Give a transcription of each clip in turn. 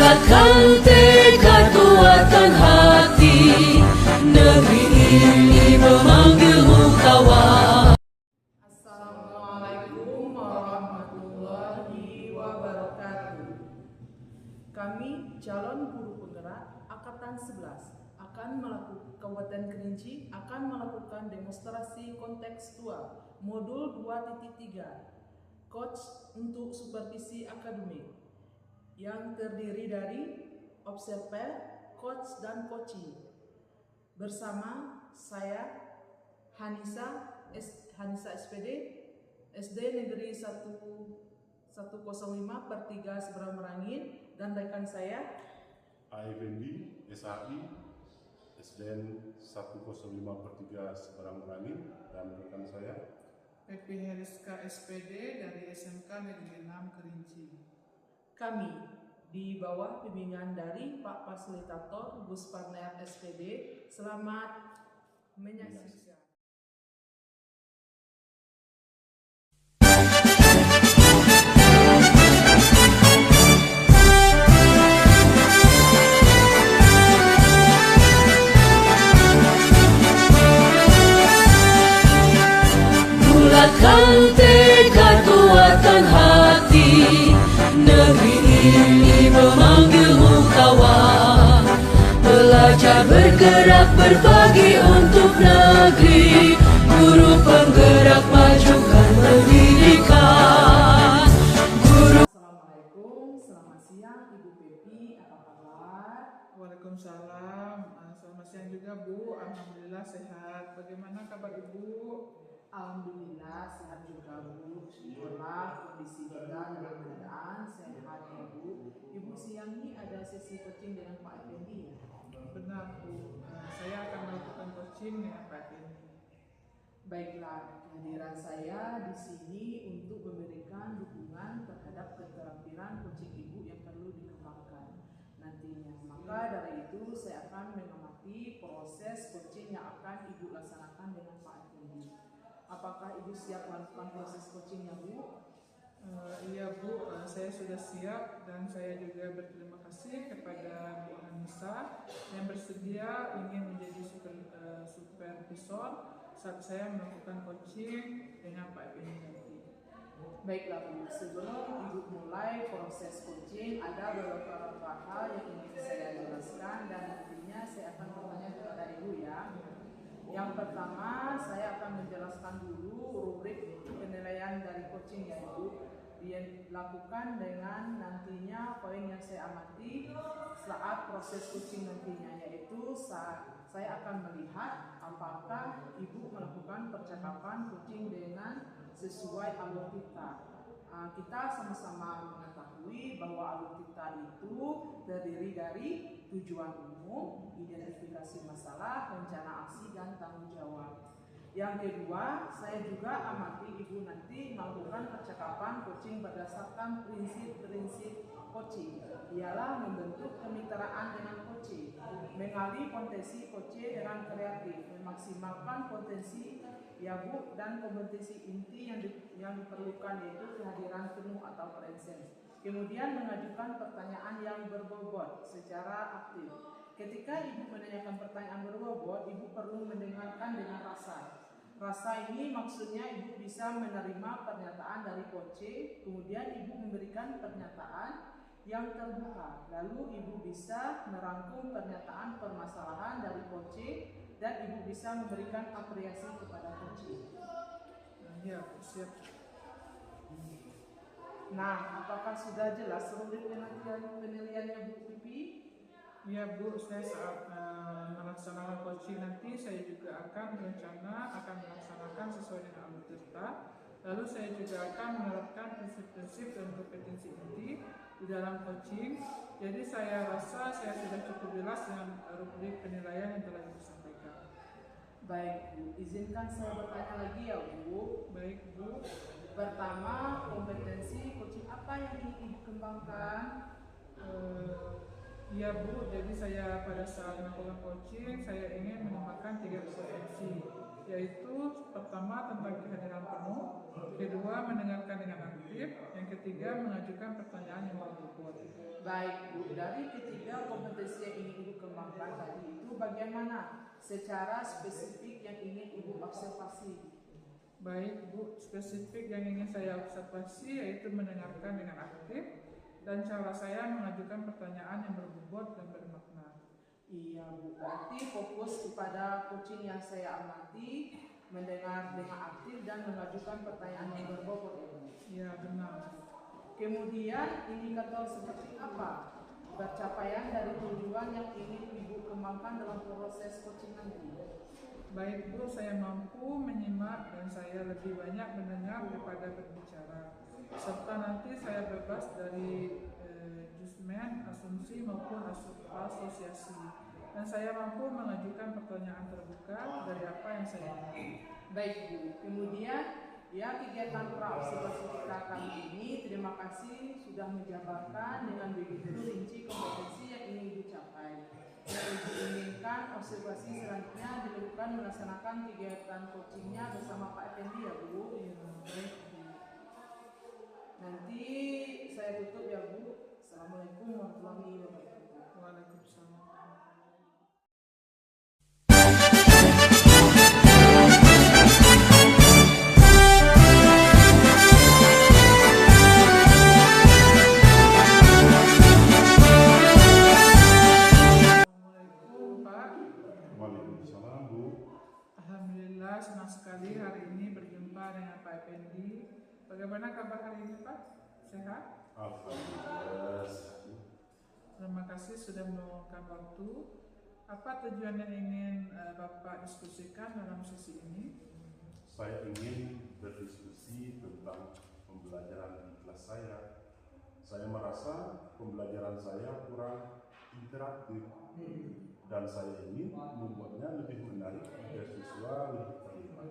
Bulatkan tekad, kuatkan hati, negeri ini memanggilmu kawan. Assalamualaikum warahmatullahi wabarakatuh. Kami calon guru penggerak Angkatan 11 Kabupaten Kerinci akan melakukan demonstrasi kontekstual modul 2.3 Coach untuk Supervisi Akademik yang terdiri dari observer, coach, dan coaching. Bersama saya Hanisa SPD SD Negeri 105/3 Seberang Merangin, dan rekan saya Effendi SHI SDN 105/3 Seberang Merangin, dan rekan saya Pepi Heriska SPD dari SMK Negeri 6 Kerinci. Kami di bawah bimbingan dari Pak Fasilitator Gus Parner SPD. Selamat menyaksikan. Bulatkan tekad, kuatkan hati, negeri ini memanggilmu kawan. Belajar bergerak berbagi untuk negeri, guru penggerak majukan pendidikan. Assalamualaikum, selamat siang Ibu Pepi, apa kabar? Waalaikumsalam. Selamat siang juga Bu. Alhamdulillah sehat. Bagaimana kabar Ibu? Alhamdulillah sehat juga Bu. Syukurlah kondisi kita dalam keadaan sehat ya Bu. Ibu siang ini ada sesi coaching dengan Pak Effendi ya? Benar Bu. Saya akan melakukan coaching dengan Pak Effendi. Baiklah, kehadiran saya di sini untuk memberikan dukungan terhadap keterampilan coaching Ibu yang perlu dikembangkan nantinya. Maka dari itu saya akan mengamati proses coaching yang akan Ibu laksanakan dengan Pak Effendi. Apakah Ibu siap melakukan proses coachingnya Bu? Iya Bu, saya sudah siap, dan saya juga berterima kasih kepada Bu Anissa yang bersedia ingin menjadi supervisor saat saya melakukan coaching dengan Pak Effendi nanti. Baiklah Bu, sebelum Ibu mulai proses coaching ada beberapa hal yang ingin saya jelaskan dan nantinya saya akan bertanya kepada Ibu ya. Yang pertama, saya akan menjelaskan dulu rubrik penilaian dari coaching ya Ibu. Dia dilakukan dengan nantinya poin yang saya amati saat proses coaching nantinya, yaitu saya akan melihat apakah Ibu melakukan percakapan coaching dengan sesuai alur kita. Kita sama-sama mengetahui bahwa alur kita itu terdiri dari tujuan umum, identifikasi masalah, rencana aksi, dan tanggung jawab. Yang kedua, saya juga amati Ibu nanti melakukan percakapan coaching berdasarkan prinsip-prinsip coaching. Ialah membentuk kemitraan dengan coaching, mengali potensi coaching dengan kreatif, memaksimalkan potensi ya Bu, dan kompetensi inti yang diperlukan, yaitu kehadiran penuh atau presence. Kemudian mengajukan pertanyaan yang berbobot secara aktif. Ketika Ibu menanyakan pertanyaan berbobot, Ibu perlu mendengarkan dengan rasa. Rasa ini maksudnya Ibu bisa menerima pernyataan dari coaching, kemudian Ibu memberikan pernyataan yang terbuka. Lalu Ibu bisa merangkum pernyataan permasalahan dari coaching dan Ibu bisa memberikan apresiasi kepada coaching. Iya Bu, siap. Nah, apakah sudah jelas rubrik penilaiannya Bu Pipi? Iya Bu, saya saat melaksanakan coaching nanti saya juga akan berencana akan melaksanakan sesuai dengan alur kita. Lalu saya juga akan menerapkan prinsip-prinsip dan kompetensi inti di dalam coaching. Jadi saya rasa saya sudah cukup jelas dengan rubrik penilaian yang telah Ibu sampaikan. Baik Bu, izinkan saya bertanya lagi ya Bu. Baik Bu. Pertama, kompetensi coaching apa yang ingin Ibu kembangkan? Iya Bu, jadi saya pada saat melakukan coaching saya ingin menambahkan 3 kompetensi. yaitu pertama tentang kehadiran penuh, kedua mendengarkan dengan aktif, yang ketiga mengajukan pertanyaan yang berbobot. Baik Bu, dari ketiga kompetensi yang ingin Ibu kembangkan tadi itu bagaimana secara spesifik yang ingin Ibu observasi? Baik Bu, spesifik yang ingin saya observasi yaitu mendengarkan dengan aktif dan cara saya mengajukan pertanyaan yang berbobot dan bermakna. Iya Bu, berarti fokus kepada coaching yang saya amati, mendengar dengan aktif dan mengajukan pertanyaan yang berbobot ya Bu. Ya benar. Kemudian indikator seperti apa pencapaian dari tujuan yang ingin Ibu kembangkan dalam proses coaching nanti? Baik Bu, saya mampu menyimak dan saya lebih banyak mendengar daripada berbicara. Serta nanti saya bebas dari judgement, asumsi maupun asosiasi. Dan saya mampu mengajukan pertanyaan terbuka dari apa yang saya inginkan. Baik Bu, kemudian ya kegiatan pra-observasi kita kali ini, terima kasih sudah menjabarkan dengan begitu rinci kompetensi yang ingin dicapai. Yang Ibu inginkan observasi selanjutnya dilakukan melaksanakan kegiatan coachingnya bersama Pak Effendi ya Bu. Baik Bu. Nanti saya tutup ya Bu. Assalamualaikum warahmatullahi wabarakatuh. Waalaikumsalam. Waalaikumsalam Bu. Alhamdulillah, senang sekali hari ini berjumpa dengan Pak Effendi. Bagaimana kabar hari ini Pak? Sehat? Alhamdulillah. Terima kasih sudah meluangkan waktu. Apa tujuan yang ingin Bapak diskusikan dalam sesi ini? Saya ingin berdiskusi tentang pembelajaran di kelas saya. Saya merasa pembelajaran saya kurang interaktif dan saya ingin membuatnya lebih menarik agar siswa lebih terlibat.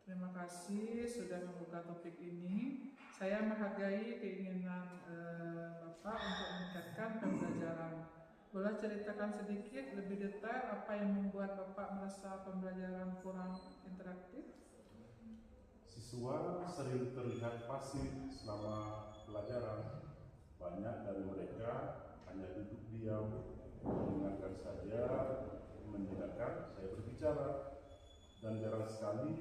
Terima kasih sudah membuka topik ini. Saya menghargai keinginan Bapak untuk meningkatkan pembelajaran. Boleh ceritakan sedikit lebih detail apa yang membuat Bapak merasa pembelajaran kurang interaktif? Siswa sering terlihat pasif selama pelajaran. Banyak dari mereka hanya duduk diam, mendengarkan saja, mendengarkan saya berbicara, dan jarang sekali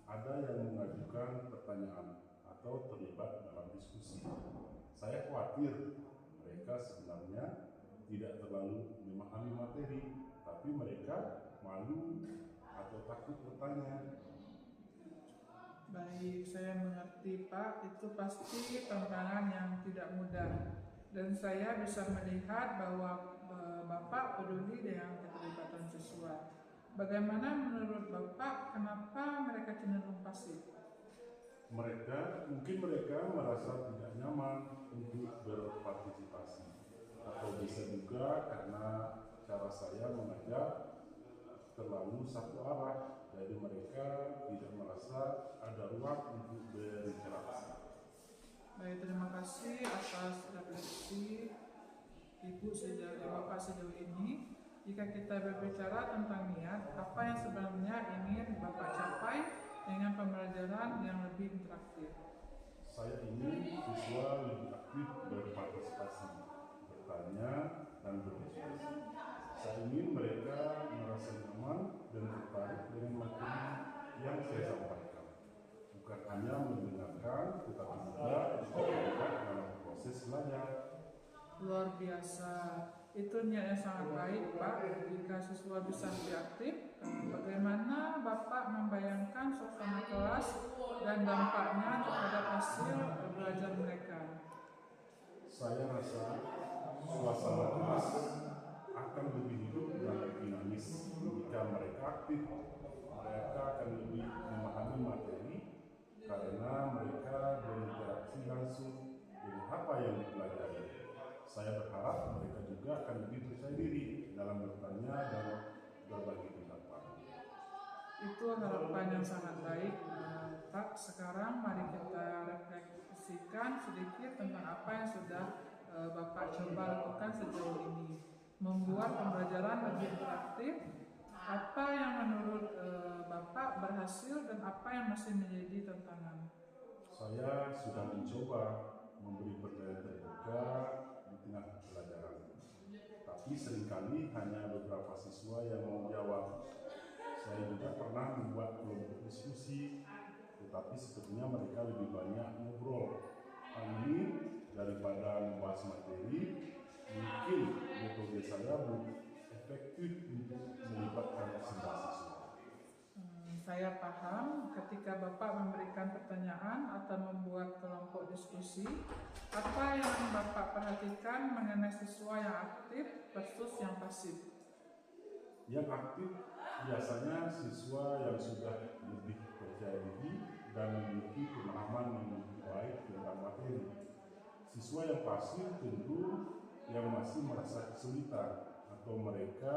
ada yang mengajukan pertanyaan atau terlibat dalam diskusi. Saya khawatir mereka sebenarnya tidak terlalu memahami materi, tapi mereka malu atau takut bertanya. Baik, saya mengerti Pak, itu pasti tantangan yang tidak mudah. Dan saya bisa melihat bahwa Bapak peduli dengan keterlibatan siswa. Bagaimana menurut Bapak, kenapa mereka cenderung pasif? Mungkin mereka merasa tidak nyaman untuk berpartisipasi, atau bisa juga karena cara saya mengajar terlalu satu arah, jadi mereka tidak merasa ada ruang untuk berinteraksi. Baik, terima kasih atas refleksi Bapak sejauh ini. Jika kita berbicara tentang niat, apa yang sebenarnya ingin Bapak capai dengan pembelajaran yang lebih interaktif? Saya ingin siswa lebih aktif berpartisipasi, bertanya, dan berdiskusi. Saya ingin mereka merasa nyaman dan tertarik dengan materi yang saya sampaikan. Bukan hanya mendengarkan, tetapi juga terlibat dalam proses belajar. Luar biasa. Itu niat yang sangat baik Pak. Jika siswa bisa lebih aktif, bagaimana Bapak membayangkan suasana kelas dan dampaknya terhadap hasil belajar mereka? Saya rasa suasana kelas akan lebih hidup dan dinamis jika mereka aktif. Mereka akan lebih memahami materi karena mereka berinteraksi langsung dengan apa yang dipelajari. Saya berharap mereka juga akan lebih percaya diri dalam bertanya dan berbagi pendapat. Itu harapan yang sangat baik Pak. Sekarang mari kita refleksikan sedikit tentang apa yang sudah Bapak coba lakukan sejauh ini. Membuat pembelajaran lebih interaktif, Apa yang menurut Bapak berhasil dan apa yang masih menjadi tantangan? Saya sudah mencoba memberi pertanyaan terbuka di tengah pelajaran, tapi seringkali hanya beberapa siswa yang mau jawab. Saya juga pernah membuat kelompok diskusi, tetapi sepertinya mereka lebih banyak ngobrol. Hal ini daripada membahas materi, mungkin metode saya belum efektif untuk melibatkan semua siswa. Saya paham ketika Bapak memberikan pertanyaan atau membuat kelompok diskusi, apa yang Bapak perhatikan mengenai siswa yang aktif versus yang pasif? Yang aktif biasanya siswa yang sudah lebih percaya diri dan memiliki pemahaman yang lebih baik tentang materi. Siswa yang pasif tentu yang masih merasa kesulitan atau mereka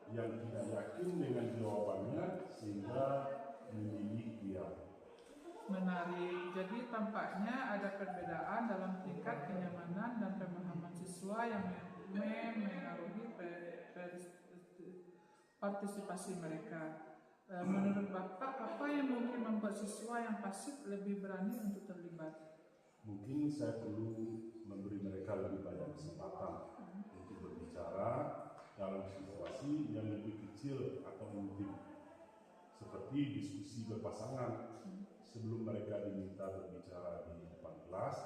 yang tidak yakin dengan jawabannya sehingga memilih diam. Menarik, jadi tampaknya ada perbedaan dalam tingkat kenyamanan dan pemahaman siswa yang mengaruhi partisipasi mereka. Menurut Bapak, apa yang mungkin membuat siswa yang pasif lebih berani untuk terlibat? Mungkin saya perlu memberi mereka lebih banyak kesempatan untuk berbicara dalam situasi yang lebih kecil atau intim, seperti diskusi berpasangan. Sebelum mereka diminta berbicara di depan kelas,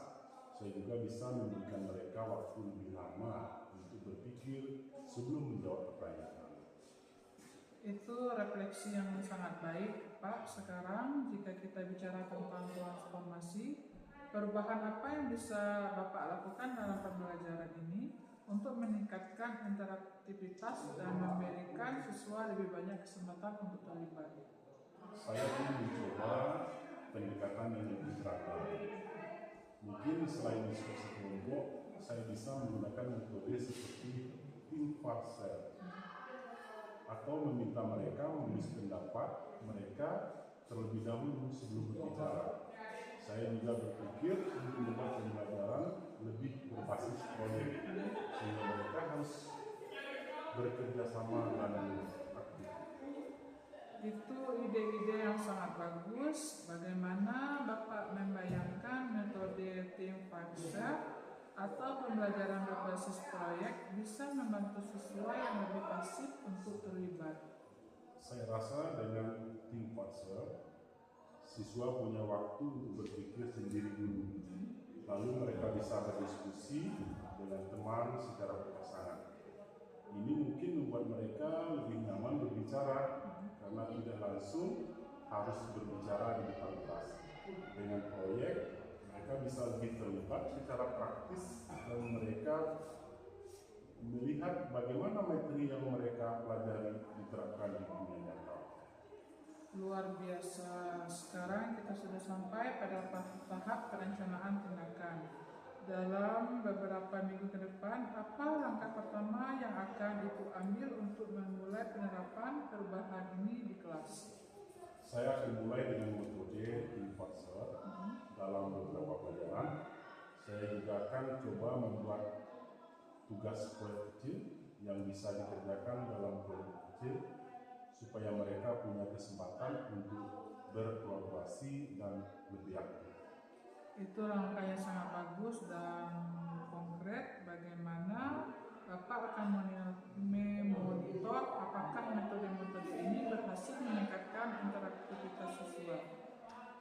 saya juga bisa memberikan mereka waktu lebih lama untuk berpikir sebelum menjawab pertanyaan. Itu refleksi yang sangat baik, Pak. Sekarang jika kita bicara tentang transformasi, perubahan apa yang bisa Bapak lakukan dalam pembelajaran ini untuk meningkatkan interaktivitas dan memberikan siswa lebih banyak kesempatan untuk terlibat? Saya ingin mencoba pendekatan yang lebih beragam. Mungkin selain diskusi kelompok, saya bisa menggunakan metode seperti tim parcel atau meminta mereka menulis pendapat mereka terlebih dahulu sebelum berbicara. Saya juga berpikir untuk membuat pembelajaran lebih berbasis proyek, sehingga mereka harus bekerja sama dan aktif. Itu ide-ide yang sangat bagus. Bagaimana Bapak membayangkan metode tim paksa atau pembelajaran berbasis proyek bisa membantu siswa yang lebih pasif untuk terlibat? Saya rasa dengan tim parcel, siswa punya waktu untuk berpikir sendiri dulu. Lalu mereka bisa berdiskusi dengan teman secara berpasangan. Ini mungkin membuat mereka lebih nyaman berbicara karena tidak langsung harus berbicara di depan kelas. Dengan proyek, mereka bisa lebih terlibat secara praktis dan mereka melihat bagaimana materi yang mereka pelajari diterapkan di dunia nyata. Luar biasa. Sekarang kita sudah sampai pada tahap perencanaan tindakan. Dalam beberapa minggu ke depan, apa langkah pertama yang akan Ibu ambil untuk memulai penerapan perubahan ini di kelas? Saya akan mulai dengan metode tim parcel dalam beberapa pelajaran. Saya juga akan coba membuat tugas proyek kecil yang bisa dikerjakan dalam kelompok kecil supaya mereka punya kesempatan untuk berkolaborasi dan lebih aktif. Itu langkah yang sangat bagus dan konkret. Bagaimana Bapak akan memonitor apakah metode-metode ini berhasil meningkatkan interaktivitas siswa?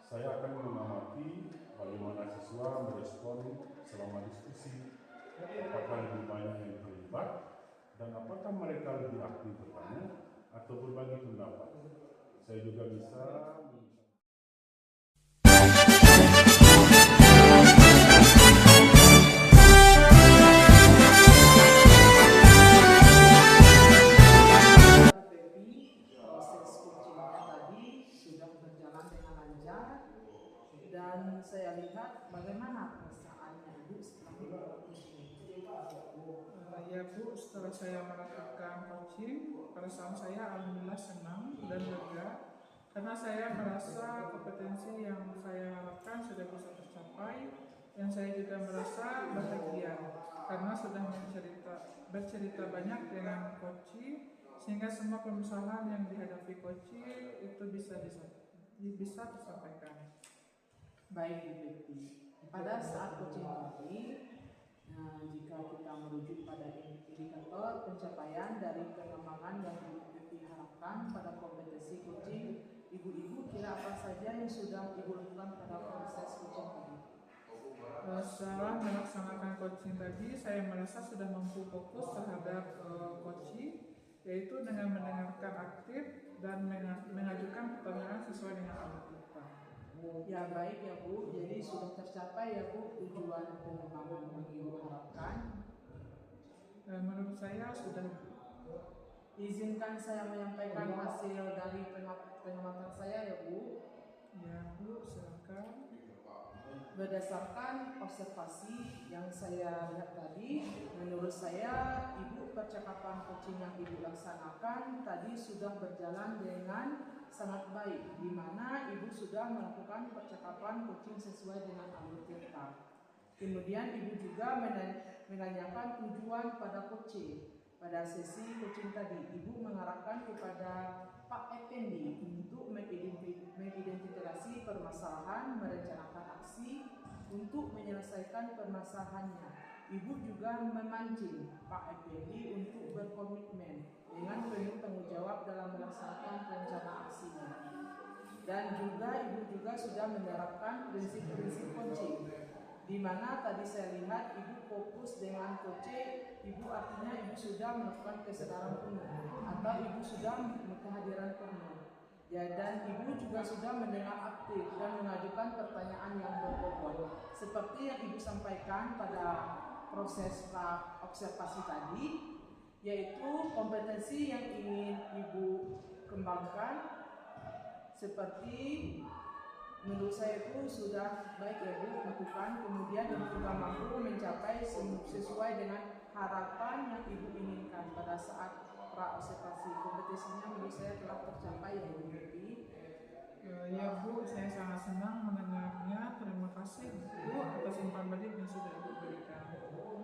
Saya akan mengamati bagaimana siswa merespon selama diskusi, apakah lebih banyak yang terlibat, dan apakah mereka lebih aktif bertanya atau berbagi pendapat. Saya juga bisa proses coachingnya tadi sudah berjalan dengan lancar dan saya lihat bagaimana perasaannya Ibu setelah melakukan coaching. Ya Bu, setelah saya melakukan coaching, perasaan saya alhamdulillah senang dan lega karena saya merasa kompetensi yang saya harapkan sudah bisa tercapai dan saya juga merasa bahagia karena sudah bercerita banyak dengan coaching sehingga semua permasalahan yang dihadapi coaching itu bisa tersampaikan. Baik Bu Pepi, pada saat coaching tadi, jika kita merujuk pada indikator pencapaian dari pengembangan yang Ibu Pepi harapkan pada kompetensi coaching, ibu-ibu kira apa saja yang sudah Ibu lakukan pada proses coaching tadi? Setelah melaksanakan coaching tadi, saya merasa sudah mampu fokus terhadap coaching, yaitu dengan mendengarkan aktif dan mengajukan pertanyaan sesuai dengan alur kita. Ya baik ya Bu, jadi sudah tercapai ya Bu tujuan pengembangan yang Ibu harapkan. Menurut saya sudah. Izinkan saya menyampaikan hasil dari pengamatan saya ya Bu. Ya Bu, silakan. Berdasarkan observasi yang saya lihat tadi, menurut saya Ibu percakapan coaching yang Ibu laksanakan tadi sudah berjalan dengan sangat baik, di mana Ibu sudah melakukan percakapan coaching sesuai dengan alur kita. Kemudian Ibu juga menanyakan tujuan pada coaching. Pada sesi coaching tadi, Ibu mengarahkan kepada Pak Effendi untuk mengidentifikasi permasalahan, merencanakan aksi untuk menyelesaikan permasalahannya. Ibu juga memancing Pak Effendi untuk berkomitmen dengan penuh tanggung jawab dalam melaksanakan rencana aksinya. Dan juga Ibu juga sudah menerapkan prinsip-prinsip coaching, di mana tadi saya lihat Ibu fokus dengan coaching. Ibu artinya Ibu sudah melakukan kesadaran penuh atau Ibu sudah kehadiran penuh. Ya, dan Ibu juga sudah mendengar aktif dan mengajukan pertanyaan yang berbobot. Seperti yang Ibu sampaikan pada proses observasi tadi, yaitu kompetensi yang ingin Ibu kembangkan, seperti menurut saya itu sudah baik ya Bu lakukan. Kemudian Ibu juga mampu mencapai sesuai dengan harapan yang Ibu inginkan pada saat pra-observasi. Kompetensinya menurut saya telah tercapai ya Bu Pepi. Ya Bu, saya sangat senang mendengarnya. Terima kasih Bu atas umpan balik yang sudah Ibu berikan.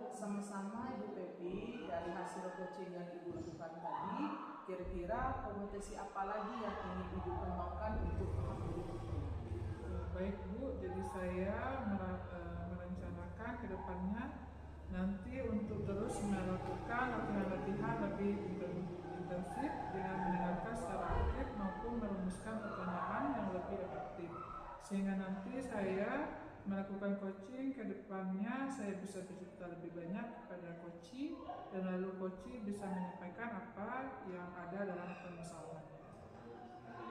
Sama-sama Ibu Pepi, dari hasil coaching yang Ibu lakukan tadi, kira-kira kompetensi apa lagi yang ingin Ibu kembangkan untuk menghadapi itu? Baik Bu, jadi saya merencanakan ke depannya nanti untuk terus melakukan latihan-latihan lebih intensif dengan mendengarkan secara aktif maupun merumuskan pertanyaan yang lebih efektif, sehingga nanti saya melakukan coaching ke depannya saya bisa bercerita lebih banyak kepada coaching, dan lalu coaching bisa menyampaikan apa yang ada dalam permasalahan.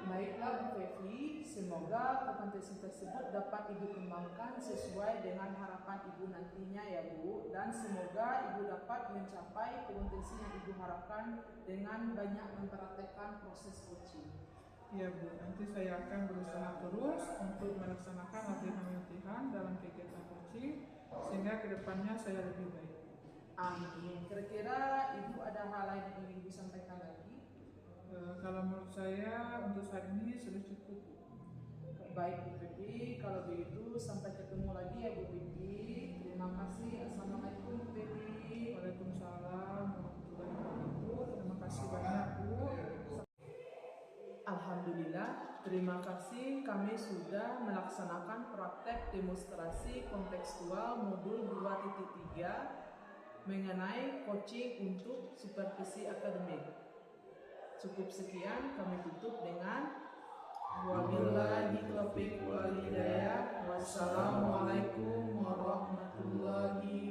Baiklah Bu Pepi, semoga kompetensi tersebut dapat Ibu kembangkan sesuai dengan harapan Ibu nantinya ya Bu, dan semoga Ibu dapat mencapai kompetensi yang Ibu harapkan dengan banyak mempraktekkan proses coaching. Ya Bu, nanti saya akan berusaha terus untuk melaksanakan latihan-latihan dalam kegiatan coaching sehingga kedepannya saya lebih baik. Amin. Kira-kira Ibu ada hal lain yang ingin Ibu sampaikan lagi? Kalau menurut saya untuk saat ini sudah cukup. Baik Bu Pepi, kalau begitu sampai ketemu lagi ya Bu Pepi. Terima kasih. Assalamualaikum Bu Pepi. Waalaikumsalam warahmatullahi wabarakatuh. Terima kasih banyak Bu. Alhamdulillah, terima kasih kami sudah melaksanakan praktek demonstrasi kontekstual modul 2.3 mengenai coaching untuk supervisi akademik. Cukup sekian, kami tutup dengan wabillahi taufiq wal hidayah. Wassalamualaikum warahmatullahi